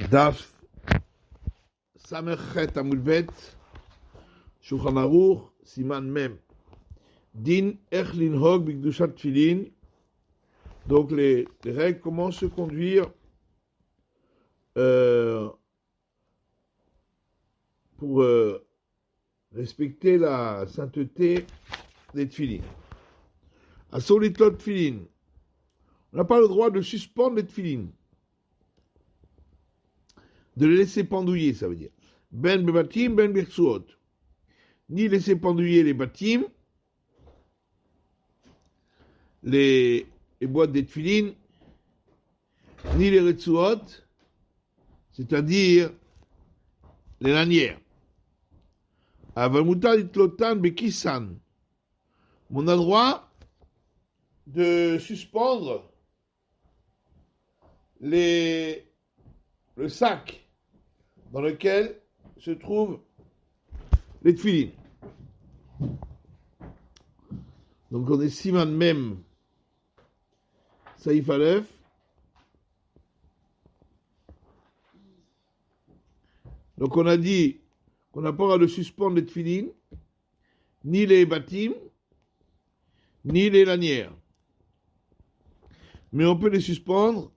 דף ס"ח עמוד ב' שולחן ערוך סימן מ' דין איך לנהוג בקדושת תפילין. Donc les règles, comment se conduire pour respecter la sainteté des tefilines. Asur litlot tefilin. On n'a pas le droit de suspendre les tefilines, de les laisser pendouiller, ça veut dire. Ben bebatim, ben birtsuot. Ni laisser pendouiller les batim, les boîtes des tefilines, ni les retsuot, c'est-à-dire les lanières. Avamuta litlotan bekisan. On a le droit de suspendre le sac dans lequel se trouvent les tefilines. Donc on est siman même Saïf Aleph. Donc on a dit qu'on n'a pas le droit de suspendre les tefilines, ni les batim, ni les lanières. Mais on peut les suspendre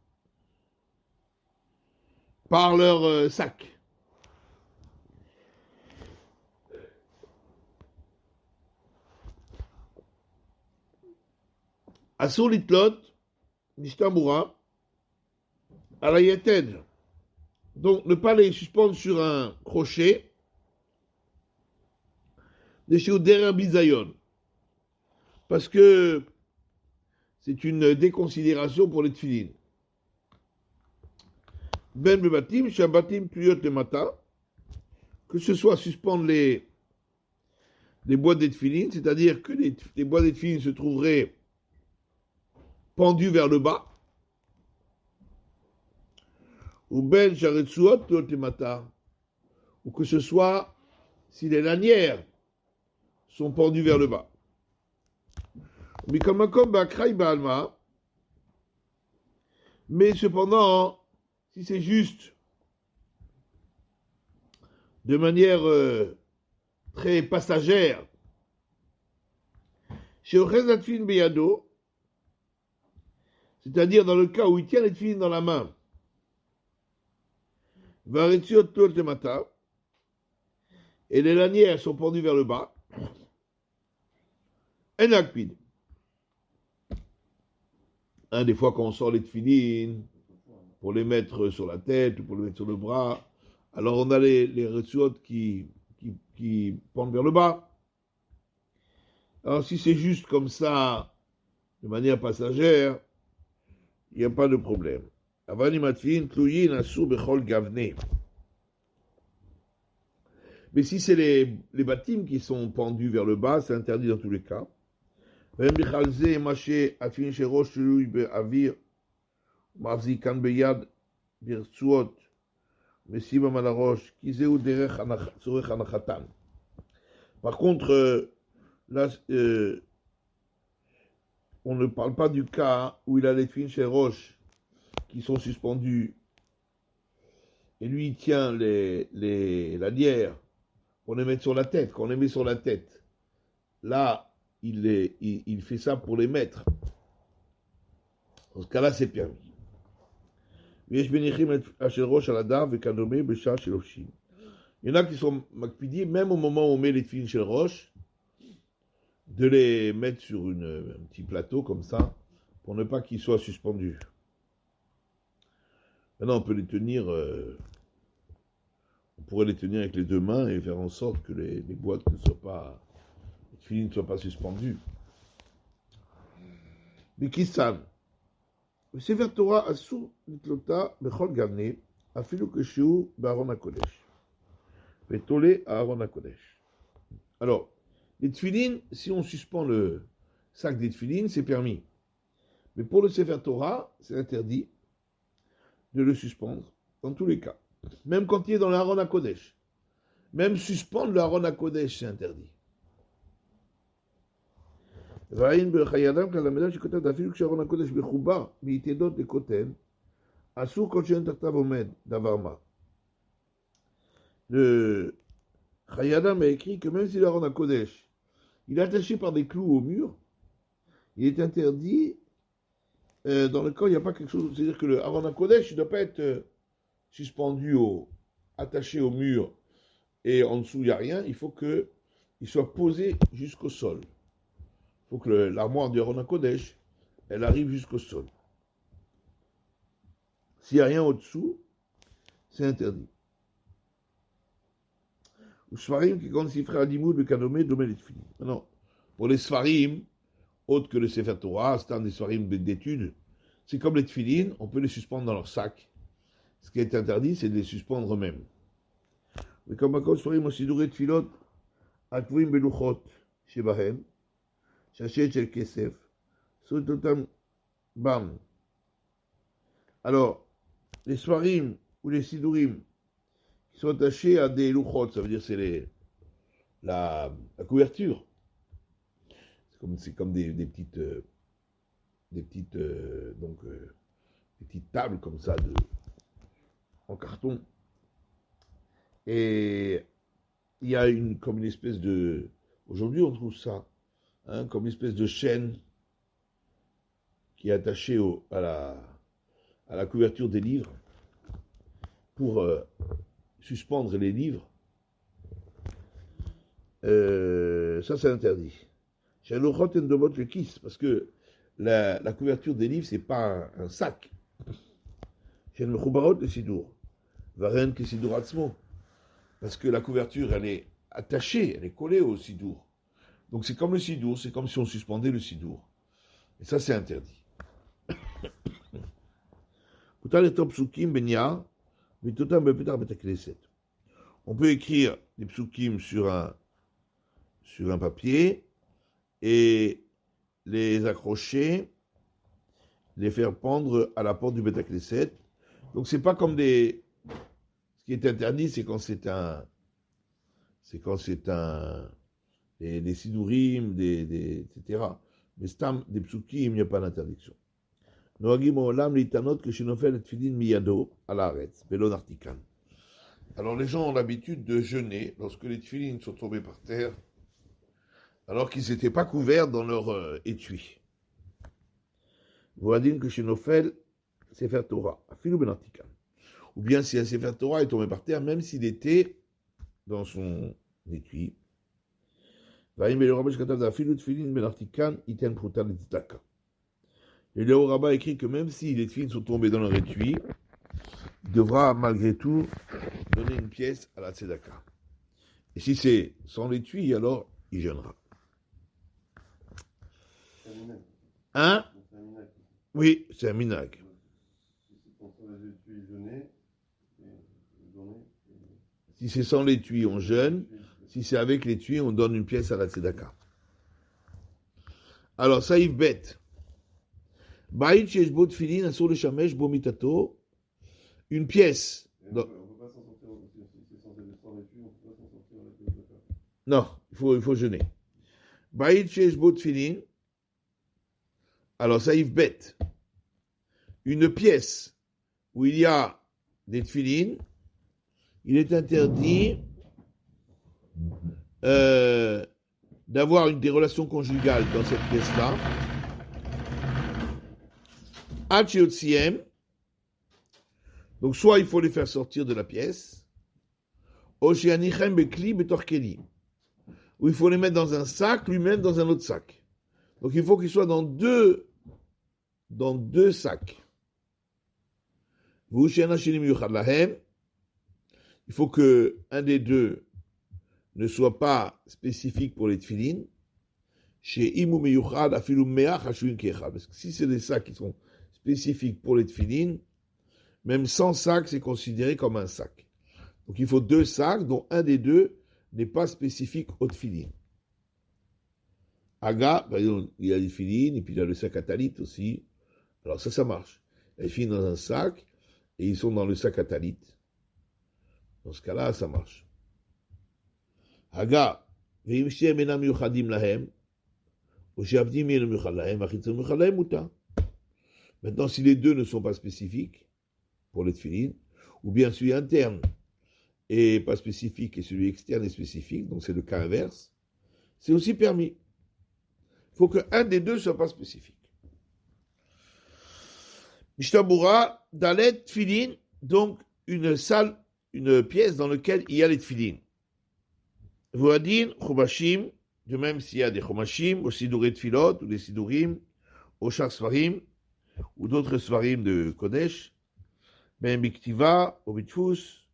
par leur sac. Asur litlot, Mishnah à la yated. Donc ne pas les suspendre sur un crochet, de chez Uder Bizayon, parce que c'est une déconsidération pour les tefilines. Ben bebatim, shabatim tuyot le matin, que ce soit suspendre les boîtes des tefilines, c'est-à-dire que les boîtes des tefilines se trouveraient pendues vers le bas, ou ben sharetsuot tuyot le matin, ou que ce soit si les lanières sont pendues vers le bas. Mais cependant, si c'est juste de manière très passagère, c'est-à-dire dans le cas où il tient les tefilines dans la main, et les lanières sont pendues vers le bas, enakpid. Des fois quand on sort les tefilines pour les mettre sur la tête ou pour les mettre sur le bras, alors on a les retsuot qui pendent vers le bas. Alors si c'est juste comme ça, de manière passagère, il n'y a pas de problème. Mais si c'est les bâtiments qui sont pendus vers le bas, c'est interdit dans tous les cas. Même מחזיקן ביד ברצועות מסיבם על הראש, כי זהו דרך צורך הנחתן. Par contre, là, on ne parle pas du cas où il a les tefilines chez Roche qui sont suspendus et lui il tient les lanières pour les mettre sur la tête. Quand on les met sur la tête, là, il fait ça pour les mettre. Dans ce cas-là, c'est permis. Il y en a qui sont makpidi, même au moment où on met les tefilines chez le roche, de les mettre sur un petit plateau comme ça, pour ne pas qu'ils soient suspendus. Maintenant, on peut les tenir, on pourrait les tenir avec les deux mains et faire en sorte que les boîtes ne soient pas, les tefilines ne soient pas suspendues. Mais qui savent? בספר תורה אסור לתלותה בכל גבנה, אפילו כשהוא בארון הקודש. ותולה ארון הקודש. Alors, les tefilines, si on suspend le sac des tefilines, c'est permis. Mais pour le Sefer Torah, c'est interdit de le suspendre, dans tous les cas. Même quand il est dans l'Aaron HaKodesh. Même suspendre l'Aaron HaKodesh, c'est interdit. ראין בחיי אדם כלמדה שכותב אפילו כשארון הקודש מחובר מיתדות לכותל, Asur Kochen Tartav Omed, d'Avarma. Le Chayadam a écrit que même si l'Aaron à Kodesh, il est attaché par des clous au mur, il est interdit, dans le cas où il n'y a pas quelque chose, c'est-à-dire que le Aaron à Kodesh, il ne doit pas être suspendu, attaché au mur, et en dessous il n'y a rien, il faut qu'il soit posé jusqu'au sol. Il faut que l'armoire du Aaron à Kodesh, elle arrive jusqu'au sol. S'il n'y a rien au-dessous, c'est interdit. Ou Sfarim qui compte si frère Limoud le Kadomé Domé les Tfilin. Non. Pour les Sfarim, autres que le Sefer Torah, c'est un des Sfarim d'études, c'est comme les Tfilin, on peut les suspendre dans leur sac. Ce qui est interdit, c'est de les suspendre eux-mêmes. Mais comme à cause Sfarim aussi duré Tfilot, Akvim Beluchot, Shebahem, Shachet Shel Kesef, Sototam Bam. Alors, les Sfarim ou les Sidurim qui sont attachés à des louchot, ça veut dire c'est la couverture. C'est comme des petites tables comme ça en carton. Et il y a comme une espèce de, aujourd'hui on trouve ça, comme une espèce de chaîne qui est attachée à la couverture des livres pour suspendre les livres. Ça c'est interdit. Chez l'Ochot en Domot le kiss, parce que la couverture des livres c'est pas un sac. Chez le Choubarot le Sidour, Varen que Sidour Atzmo, parce que la couverture elle est attachée, elle est collée au Sidour. Donc c'est comme le Sidour, c'est comme si on suspendait le Sidour. Et ça c'est interdit. On peut écrire des psukim sur un papier et les accrocher, les faire pendre à la porte du Beth Knesset. Donc c'est pas comme ce qui est interdit, c'est quand c'est des sidourim, etc. Mais stam, des psukim, il n'y a pas d'interdiction. Noagim olam litanot que shenofel et tfilin miyado à l'arrêt, belon artikan. Alors les gens ont l'habitude de jeûner lorsque les tfilin sont tombés par terre, alors qu'ils n'étaient pas couverts dans leur étui. Voadin que shenofel sefer Torah, afilou ben artikan. Ou bien si un sefer Torah est tombé par terre, même s'il était dans son étui. Vaim le rabbin shkatav d'afilou tfilin ben artikan iten prutan et tzedaka. Et le Rabbin écrit que même si les tfilin sont tombés dans leur étui, il devra malgré tout donner une pièce à la tzedaka. Et si c'est sans l'étui, alors il jeûnera. Hein? Oui, c'est un minag. Si c'est sans l'étui, on jeûne. Si c'est avec l'étui, on donne une pièce à la tzedaka. Alors, ça y est bête. Baït sheshbo tfilin asur le shamesh bo mitato. Une pièce. Non, il faut jeûner. Baït sheshbo tfilin. Alors, ça y est bête. Une pièce où il y a des tfilin, il est interdit d'avoir des relations conjugales dans cette pièce-là. Donc soit il faut les faire sortir de la pièce, ou il faut les mettre dans un sac, lui-même dans un autre sac. Donc il faut qu'ils soient dans deux sacs. Il faut que un des deux ne soit pas spécifique pour les tfilin. Parce que si c'est des sacs qui sont spécifiques pour les tfilin, même 100 sacs, c'est considéré comme un sac. Donc il faut 2 sacs, dont un des deux n'est pas spécifique aux tfilin. Aga, par exemple, il y a les tfilin, et puis il y a le sac à talit aussi. Alors ça marche. Les tfilin dans un sac, et ils sont dans le sac à talit. Dans ce cas-là, ça marche. Aga, maintenant, si les deux ne sont pas spécifiques, pour les tefilines, ou bien celui interne est pas spécifique et celui externe est spécifique, donc c'est le cas inverse, c'est aussi permis. Il faut qu'un des deux soit pas spécifique. Mishtabura, dalet, tefilin, donc une salle, une pièce dans laquelle il y a les tefilin. Voadin, chumashim, de même s'il y a des chumashim, ou siduré tefilot, ou des sidurim, ou shar svarim, ou d'autres svarim de Kodesh, ben biktiva, ou bitfus,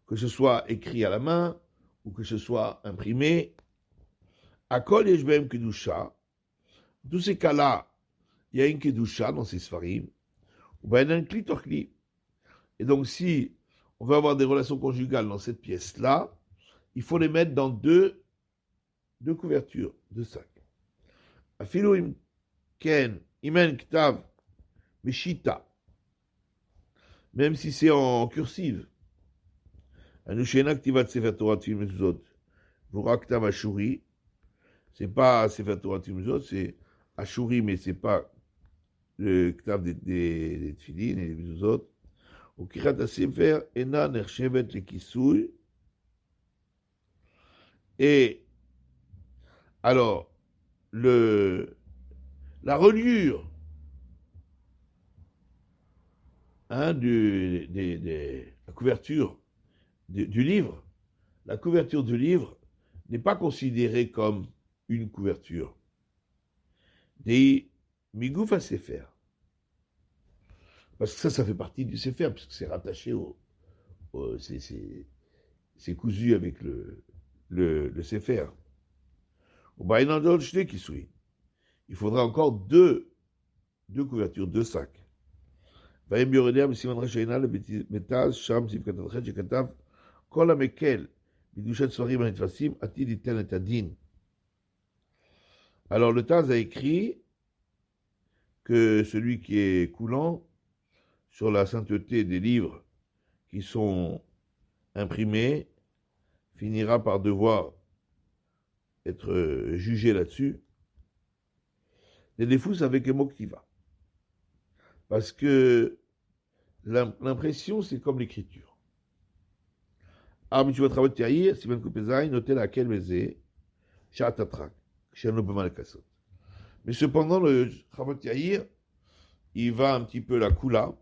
que ce soit écrit à la main, ou que ce soit imprimé, akol yeshbem kedusha, tous ces cas-là, il y a une kedusha dans ces svarim, ou ben un kli torkli. Et donc si on veut avoir des relations conjugales dans cette pièce-là, il faut les mettre dans deux couvertures, deux sacs. Afilu im ken, imen ktav, meshita, même si c'est en cursive. Anushena ktivat sefer Torah tefilin mezuzot, vora ktav ashuri, c'est pas sefer Torah tefilin mezuzot, c'est ashuri, mais c'est pas le ktav des tefilin et des mezuzot. Ou kichat sefer ena nershevet lekisui. Et alors, la reliure la couverture du livre, la couverture du livre n'est pas considérée comme une couverture. Des migouf à sefer. Parce que ça fait partie du sefer, puisque c'est rattaché c'est cousu avec le sefer. Il faudra encore deux couvertures, deux sacs. Alors le Taz a écrit que celui qui est coulant sur la sainteté des livres qui sont imprimés finira par devoir être jugé là-dessus. Les défous avec Emoktiva. Parce que l'impression, c'est comme l'écriture. Ah, mais tu vas travailler Tiaïr, si ben Koupézaï, notez laquelle baiser, Chatatrak, chez Nobemal Kassot. Mais cependant, le Chavot Tiaïr, il va un petit peu la Kula.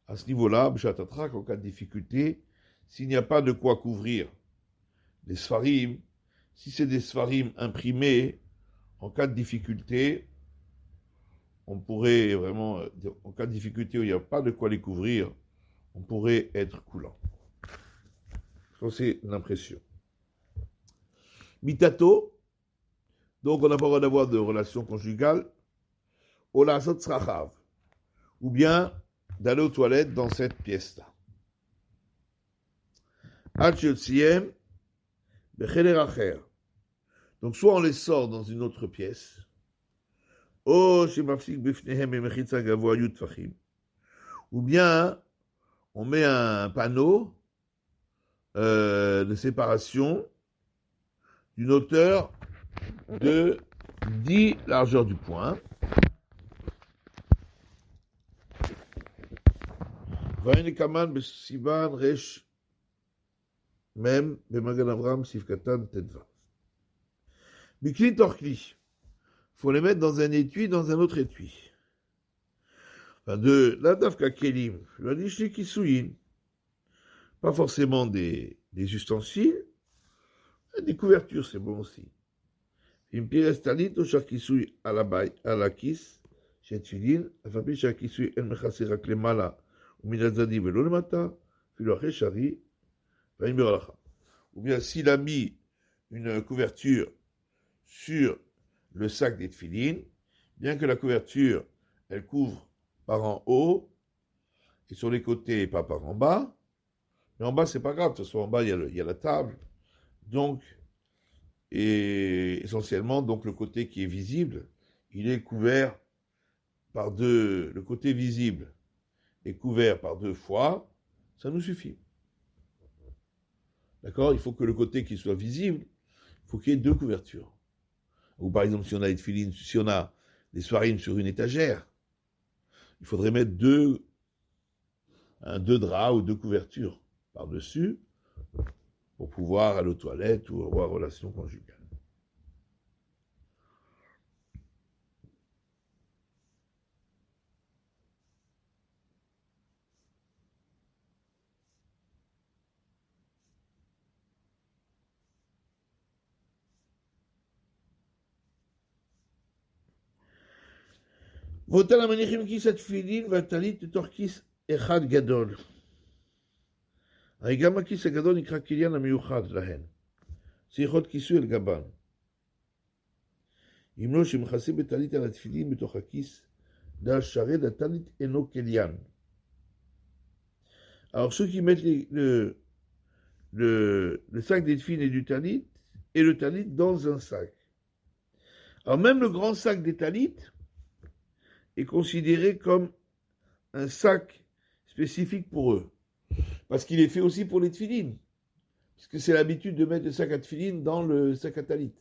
À ce niveau-là, Chatatrak, en cas de difficulté, s'il n'y a pas de quoi couvrir les Sfarim, si c'est des Sfarim imprimés, en cas de difficulté, on pourrait vraiment, en cas de difficulté où il n'y a pas de quoi les couvrir, on pourrait être coulant. Ça, c'est l'impression. Mitato, donc on n'a pas le droit d'avoir de relation conjugale, Olasot Srachav, ou bien d'aller aux toilettes dans cette pièce-là. Hachiotsiem, Becheler Acher. Donc soit on les sort dans une autre pièce, ou bien on met un panneau de séparation d'une hauteur de 10 largeurs du poing. Même Bemagan Avram Sifkatan Tedva. Bikli Torkli. Il faut les mettre dans un étui, dans un autre étui. Enfin, de la Dafka Kelim, je vais dire chez Kisouyin. Pas forcément des ustensiles, des couvertures, c'est bon aussi. Une pièce talit au Shakisui à la kiss, chez Tfilin, afin Shakisui el Mechasira Klemala, ou Minazadi velo le matin, filo Chari, ou bien s'il a mis une couverture sur le sac des tefilines, bien que la couverture, elle couvre par en haut, et sur les côtés, pas par en bas, mais en bas, c'est pas grave, de toute façon, en bas, il y a la table, donc, et essentiellement, donc, le côté qui est visible, il est couvert par le côté visible est couvert par 2 fois, ça nous suffit. D'accord? Il faut que le côté qui soit visible, il faut qu'il y ait 2 couvertures. Ou par exemple, si on a des tefilines, si on a des svarim sur une étagère, il faudrait mettre 2 deux draps ou deux couvertures par-dessus pour pouvoir aller aux toilettes ou avoir relation conjugale. ואותן המניחים כיס התפילין והטלית לתוך כיס אחד גדול. הרי גם הכיס הגדול נקרא קניין המיוחד להן. צריך עוד כיסוי על גבן. אם לא שמכסים בטלית על התפילין בתוך הכיס, דל שרד הטלית אינו קניין. Alors ceux qui mettent le sac des tefilines et du talit, et le talit dans un sac. Alors même le grand sac des talit est considéré comme un sac spécifique pour eux. Parce qu'il est fait aussi pour les tefilines. Parce que c'est l'habitude de mettre le sac à tefilines dans le sac à talit.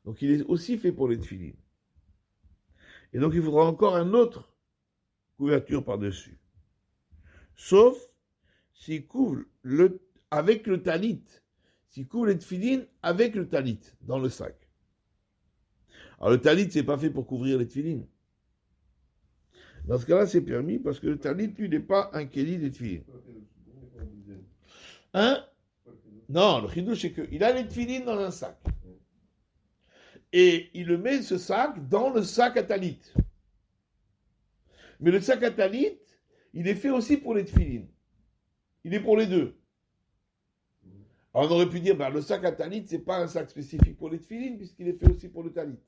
Donc il est aussi fait pour les tefilines. Et donc il faudra encore un autre couverture par-dessus. Sauf s'il couvre avec le talit. S'il couvre les tefilines avec le talit dans le sac. Alors le talit, c'est pas fait pour couvrir les tefilines. Dans ce cas-là, c'est permis parce que le talit, lui, n'est pas un kéli des tefilines. Hein? Non, le chidouche, c'est qu'il a les tefilines dans un sac. Et il le met, ce sac, dans le sac à talit. Mais le sac à talit, il est fait aussi pour les tefilines. Il est pour les deux. Alors on aurait pu dire, le sac à talit, c'est pas un sac spécifique pour les tefilines, puisqu'il est fait aussi pour le talit.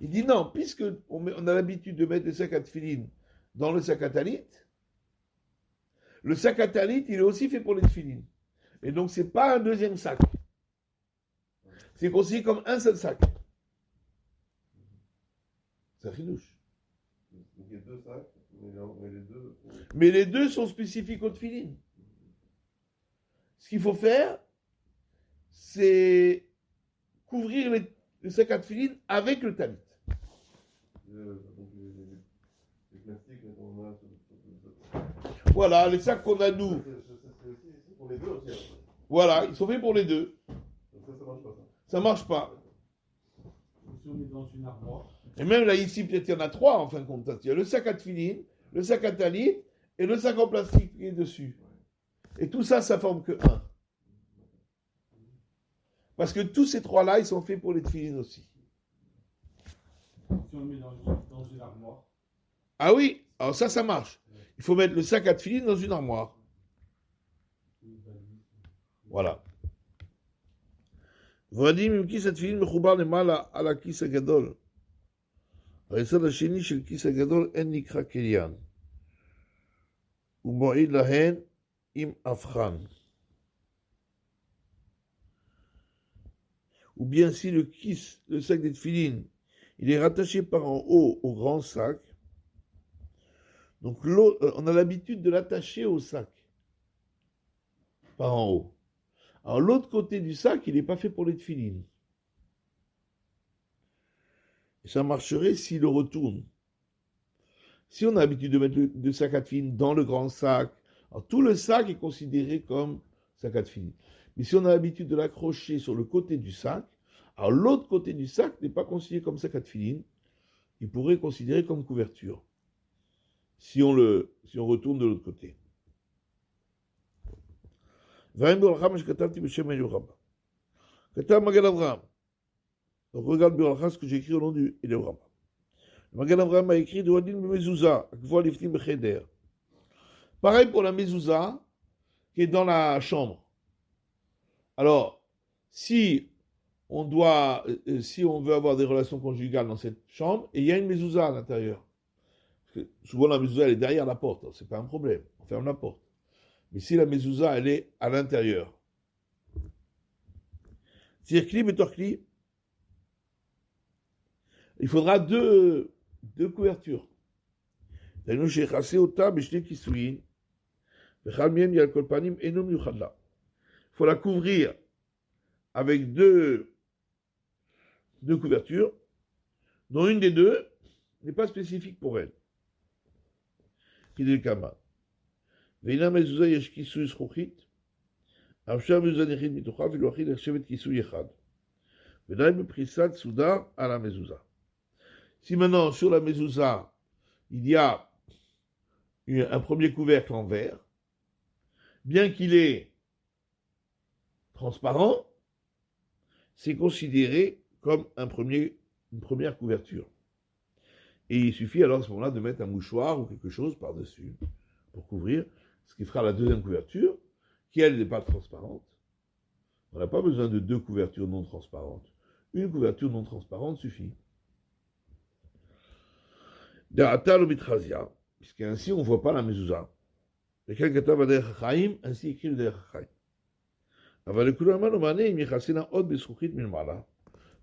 Il dit non, puisque on a l'habitude de mettre le sac à tefilines dans le sac à talit, le sac à talit, il est aussi fait pour les tefilines. Et donc, c'est pas un deuxième sac. C'est considéré comme un seul sac. C'est un chidouche. Il y a deux sacs, mais les deux sont spécifiques aux tefilines. Ce qu'il faut faire, c'est couvrir le sac à tefilines avec le talit. Les plastiques qu'on a. Voilà, les sacs qu'on a nous. C'est pour les deux aussi. Voilà, ils sont faits pour les deux. Donc ça marche pas. Ça marche pas. Si on est dans une armoire. Et même là, ici, peut-être il y en a trois en fin de compte. Il y a le sac à tefilines, le sac à talit et le sac en plastique qui est dessus. Et tout ça, ça forme que un. Parce que tous ces trois-là, ils sont faits pour les tefilines aussi. Si on le met dans une armoire. Ah oui, alors ça marche. Il faut mettre le sac à tefilines dans une armoire. Voilà. ועדים עם כיס התפילין מחובר למעלה על הכיס הגדול. היסוד השני של כיס הגדול אין נקרא קניין. הוא מועיד להן עם הבחן. Ou bien si le sac des tefilines, il est rattaché par en haut au grand sac, donc on a l'habitude de l'attacher au sac, par en haut. Alors l'autre côté du sac, il n'est pas fait pour les tefilines. Et ça marcherait s'il le retourne. Si on a l'habitude de mettre le sac à tefilines dans le grand sac, alors tout le sac est considéré comme sac à tefilines. Mais si on a l'habitude de l'accrocher sur le côté du sac, alors l'autre côté du sac n'est pas considéré comme sac à tefilines, il pourrait être considéré comme couverture. Si on retourne de l'autre côté. Donc regarde Biralcha ce que j'ai écrit au nom du Eleu Rabbah. Le Magen Avraham a écrit de Wadin Mezouza, Akvoa Liftim Becheder. Pareil pour la mezouza qui est dans la chambre. Alors, si on veut avoir des relations conjugales dans cette chambre, et il y a une mezouza à l'intérieur. Parce que souvent la mezouza elle est derrière la porte, c'est pas un problème, on ferme la porte. Mais si la mezouza elle est à l'intérieur, tirkli betorkli, il faudra deux couvertures. Il faut la couvrir avec deux couvertures, dont une des deux n'est pas spécifique pour elle. Qui est le kama. והנה מזוזה יש כיסוי זכוכית, עכשיו המזוזה נכית מתוכה, ואילו הכי נחשבת כיסוי אחד. ודי בפריסת סודר על המזוזה. Si maintenant, sur la mezouza, il y a un premier couvercle en verre, bien qu'il est transparent, c'est considéré comme une première couverture. Et il suffit alors à ce moment-là de mettre un mouchoir ou quelque chose par-dessus pour couvrir, ce qui fera la deuxième couverture, qui elle n'est pas transparente. On n'a pas besoin de deux couvertures non transparentes. Une couverture non transparente suffit. Da'atal ou mitrazia, puisqu'ainsi on ne voit pas la mezouza. Lequel katav ader chaim, ainsi écrit le der chaim. Aval le kulaman au mané, il michasena od besruchit milmala.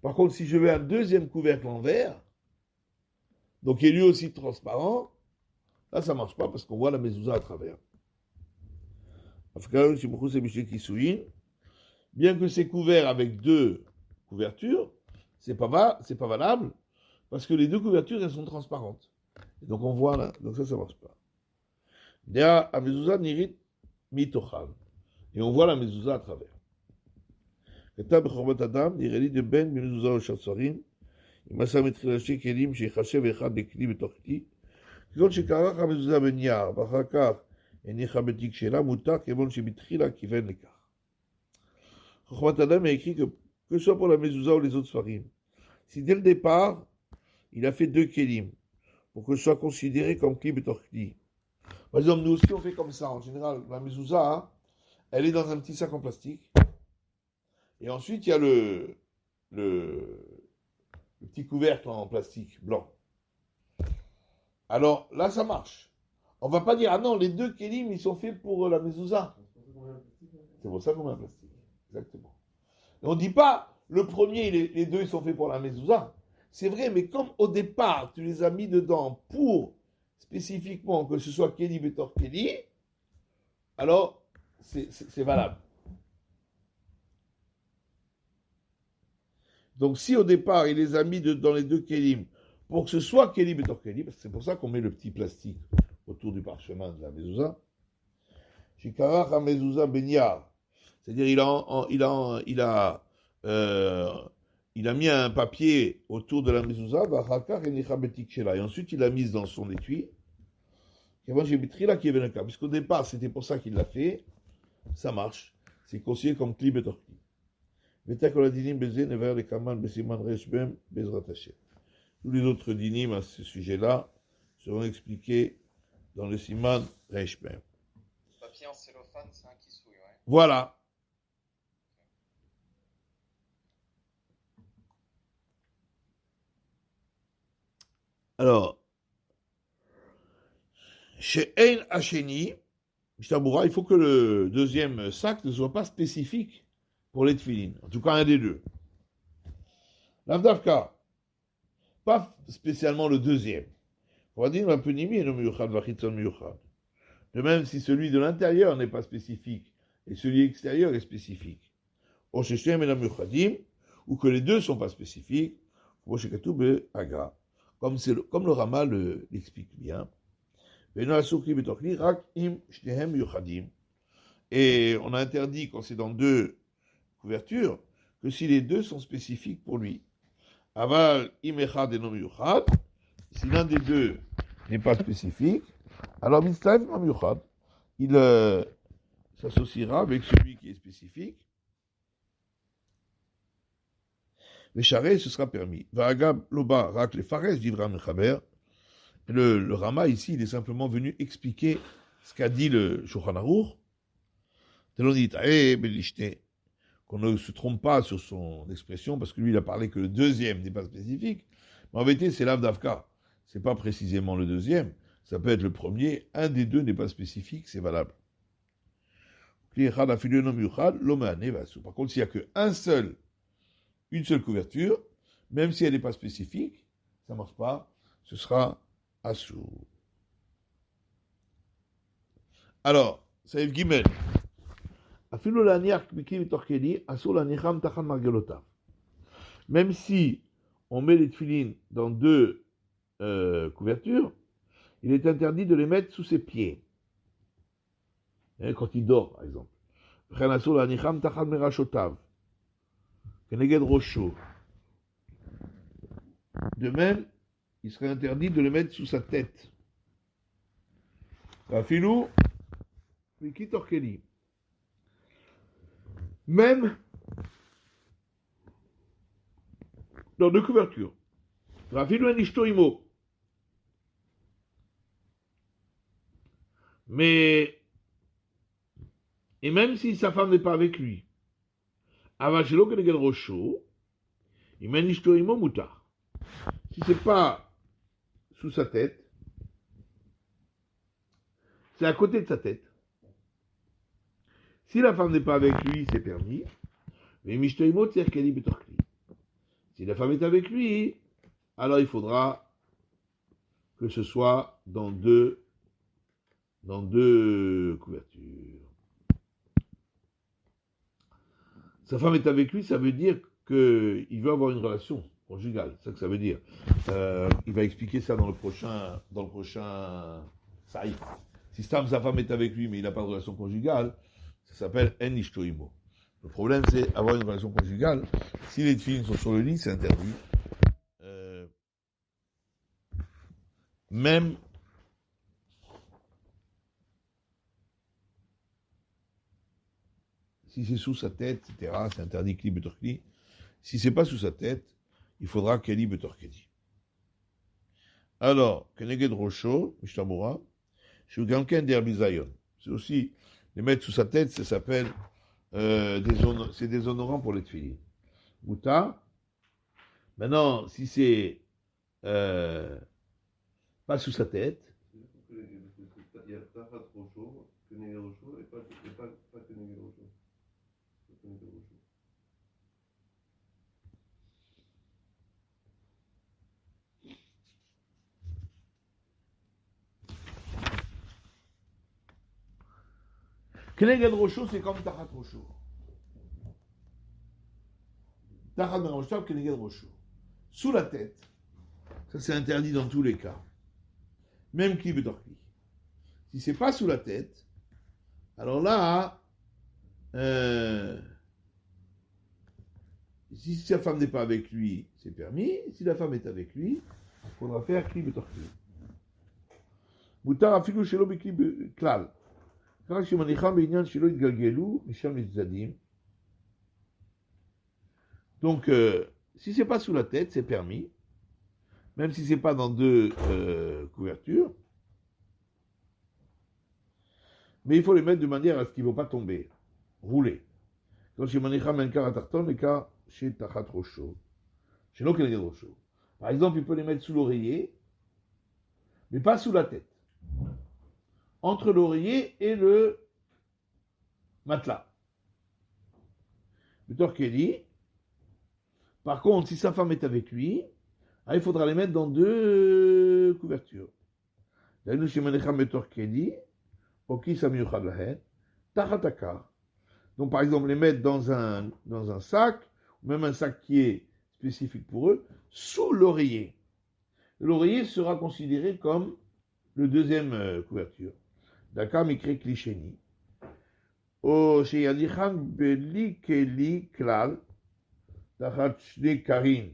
Par contre, si je mets un deuxième couvercle en verre, donc il est lui aussi transparent, là ça ne marche pas parce qu'on voit la mezouza à travers. Bien que c'est couvert avec deux couvertures, c'est pas valable parce que les deux couvertures elles sont transparentes. Et donc on voit là, donc ça marche pas. Dea a mezouza nirit mitochal. Et on voit la mezouza à travers. כתב בחורבת אדם, נראה לי דבן במזוזה או שצרים, אם עשה מתחילשי כלים שיחשב אחד לכלי בתוך כלי, כגון שקרח המזוזה בנייר, ואחר כך הניחה בתיק שלה, מותר כיוון שבתחילה כיוון לכך. חוכמת אדם a écrit que ce soit pour la mezouza ou les autres sfarim, si dès le départ, il a fait deux kelim, pour que ce soit considéré comme kli betor kli. Par exemple, nous aussi on fait comme ça, en général, la mezouza, hein, elle est dans un petit sac en plastique, et ensuite, il y a le petit couvercle en plastique blanc. Alors, là, ça marche. On ne va pas dire, ah non, les deux kélim, ils sont faits pour la mezouza. C'est pour ça qu'on met un plastique. Exactement. Et on ne dit pas, le premier, les deux, ils sont faits pour la mezouza. C'est vrai, mais comme au départ, tu les as mis dedans pour spécifiquement que ce soit kéli betor kéli, alors, c'est valable. Donc, si au départ, il les a mis dans les deux kélim pour que ce soit kélim et torkélim, c'est pour ça qu'on met le petit plastique autour du parchemin de la mezouza. Shikarach ha mezouza benyar, c'est-à-dire il a mis un papier autour de la mezouza, et ensuite il l'a mise dans son étui. Puisqu'au départ, c'était pour ça qu'il l'a fait, ça marche. C'est considéré comme kli et torkélim. Tous les autres dinim à ce sujet-là seront expliqués dans le siman Reishbem. Papier en cellophane, c'est un kisui, ouais. Voilà. Alors, chez Ein Hacheni, il faut que le deuxième sac ne soit pas spécifique pour les tefilin, en tout cas un des deux. L'avdavka, pas spécialement le deuxième. On va dire un peu nimi et non miyuchad vachitson miyuchad. De même si celui de l'intérieur n'est pas spécifique et celui extérieur est spécifique. Ou sheshem et miyuchadim, ou que les deux sont pas spécifiques. Ou shekatub agra. Comme le Rama l'explique bien. Et on a interdit quand c'est dans deux couverture, que si les deux sont spécifiques pour lui. Aval imechad et non miyuchad, si l'un des deux n'est pas spécifique, alors mitzvah non miyuchad, il s'associera avec celui qui est spécifique. Le charret, ce sera permis. Va'agab loba rak le fares, dit Ram Mechaber. Le Rama ici, il est simplement venu expliquer ce qu'a dit le Shulchan Aruch. Telon dit, belishte, qu'on ne se trompe pas sur son expression, parce que lui, il a parlé que le deuxième n'est pas spécifique. Mais en vérité, c'est l'avdavka. C'est pas précisément le deuxième. Ça peut être le premier. Un des deux n'est pas spécifique, c'est valable. Par contre, s'il n'y a qu'une seule couverture, même si elle n'est pas spécifique, ça ne marche pas, ce sera assou. Alors, Saïf Gimel. Même si on met les tefilines dans deux couvertures, il est interdit de les mettre sous ses pieds. quand il dort, par exemple. וכן אסור להניחם תחת מרשותיו, כנגד ראשו. De même, il serait interdit de le mettre sous sa tête. Afilou, Miki Torkeli. Même dans deux couvertures. Afilou Anishto Imo. Mais, et même si sa femme n'est pas avec lui, Avachelo Kenegel Rocho, il mène Ishto Imo Moutar. Si c'est pas sous sa tête, c'est à côté de sa tête. Si la femme n'est pas avec lui, c'est permis. Mais Mishto Imo Tzerkeli Betorkli. Si la femme est avec lui, alors il faudra que ce soit dans deux couvertures. Sa femme est avec lui, ça veut dire qu'il veut avoir une relation conjugale. C'est ça que ça veut dire. Il va expliquer ça dans le prochain saïf. Si sa femme est avec lui, mais il n'a pas de relation conjugale, ça s'appelle En Ishtoimo. Le problème, c'est avoir une relation conjugale. Si les filles sont sur le lit, c'est interdit. Même si c'est sous sa tête, etc., c'est interdit Kli Betorkli. Si c'est pas sous sa tête, il faudra Keli Betorkli. Alors, Keneged Rocho, Mishtamura, Shugamken Derbizayon. C'est aussi, les mettre sous sa tête, ça s'appelle, c'est déshonorant pour les tfilines. Mouta. Maintenant, si c'est, pas sous sa tête, Il y a Tachat Rocho, Keneged Rocho, et pas Keneged Rocho. Keneged Rocho. Keneged Rocho, c'est comme Tachat Rocho. Tachat Rocho, Keneged Rocho. Sous la tête, ça c'est interdit dans tous les cas. Même Kli Betorkli. Si c'est pas sous la tête, alors là, si sa femme n'est pas avec lui, c'est permis. Si la femme est avec lui, il faudra faire Kli Betorkli. Moutar afilu shelo bekli klal. Donc, si c'est pas sous la tête, c'est permis, même si c'est pas dans deux couvertures, mais il faut les mettre de manière à ce qu'ils ne vont pas tomber, rouler. Par exemple, il peut les mettre sous l'oreiller, mais pas sous la tête. Entre l'oreiller et le matelas. Betorkeli. Par contre, si sa femme est avec lui, il faudra les mettre dans deux couvertures. Donc par exemple, les mettre dans un sac, ou même un sac qui est spécifique pour eux, sous l'oreiller. L'oreiller sera considéré comme le deuxième couverture. D'accord, mikre klisheni. O sheyadichan beli keli klal, tachat shne karin.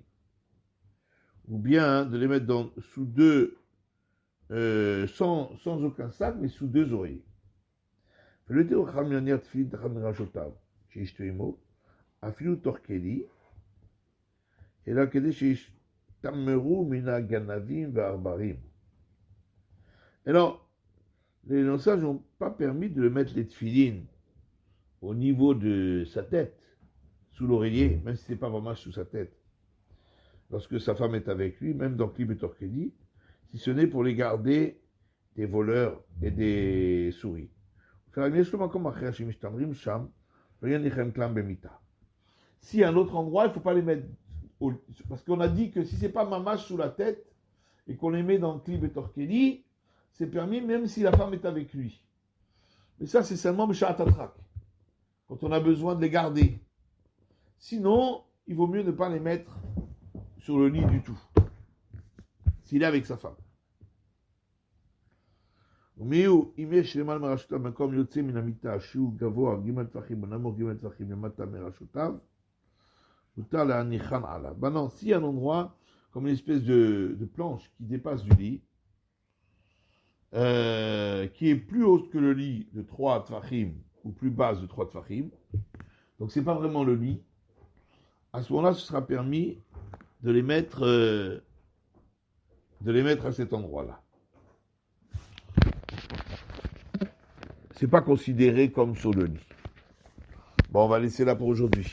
Ou bien de les mettre sous deux, sans aucun sac, mais sous deux oreillers. Le théo chamianier tfilin tachat merachotav, sheishtoimo, afilu torkeli, et là kede sheish tameru mina ganavim ve'arbarim. Alors, les sages n'ont pas permis de le mettre les tfilines au niveau de sa tête, sous l'oreiller, même si ce n'est pas vraiment sous sa tête. Lorsque sa femme est avec lui, même dans Kli Betorkeli, si ce n'est pour les garder des voleurs et des souris. Si à un autre endroit, il ne faut pas les mettre, parce qu'on a dit que si ce n'est pas mamash sous la tête, et qu'on les met dans Kli Betorkeli, c'est permis même si la femme est avec lui. Mais ça, c'est seulement B'Shat Atrak, quand on a besoin de les garder. Sinon, il vaut mieux ne pas les mettre sur le lit du tout, s'il est avec sa femme. ומיהו, אם יש למעלה מרשותיו מקום יוצא מן המיטה שהוא גבוה ג' טפחים ונמוך ג' טפחים למטה מרשותיו, מותר להניחן עליו. Maintenant, s'il y a un endroit comme une espèce de planche qui dépasse du lit, qui est plus haute que le lit de 3 tfachim ou plus basse de 3 tfachim, donc c'est pas vraiment le lit, à ce moment-là, ce sera permis de les mettre à cet endroit-là. C'est pas considéré comme sur le lit. Bon, on va laisser là pour aujourd'hui.